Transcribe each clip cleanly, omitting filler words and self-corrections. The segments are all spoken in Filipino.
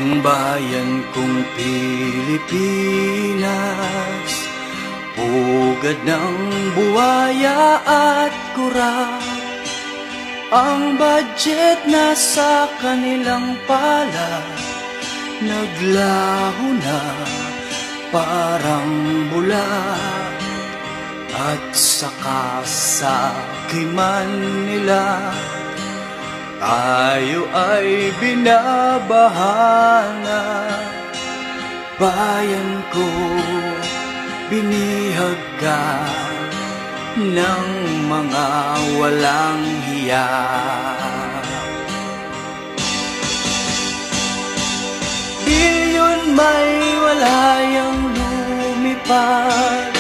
Ang bayan kong Pilipinas, pugad ng buwaya at kurap. Ang budget na sa kanilang palad, naglaho na parang bula. At sa kasakiman nila, tayo ay binabahana. Bayan ko, binihag ka ng mga walang hiya. Bilyon may walayang lumipad,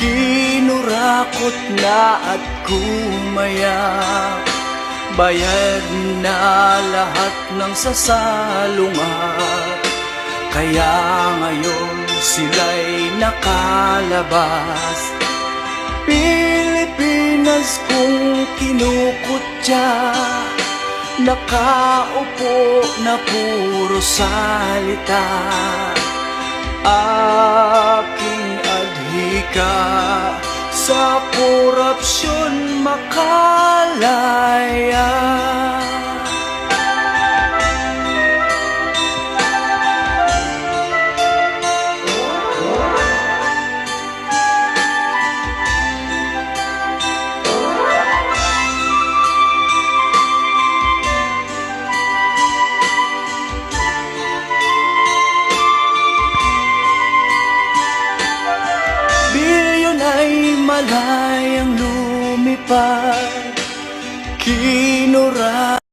kinurakot na at kumayak. Bayad na lahat ng sasalungat, kaya ngayon sila'y nakalabas. Pilipinas kung kinukutya, nakaupo na puro salita. Aking adhika, sa korupsyon makalaya. Bilyon ay malayang lumipad, kinura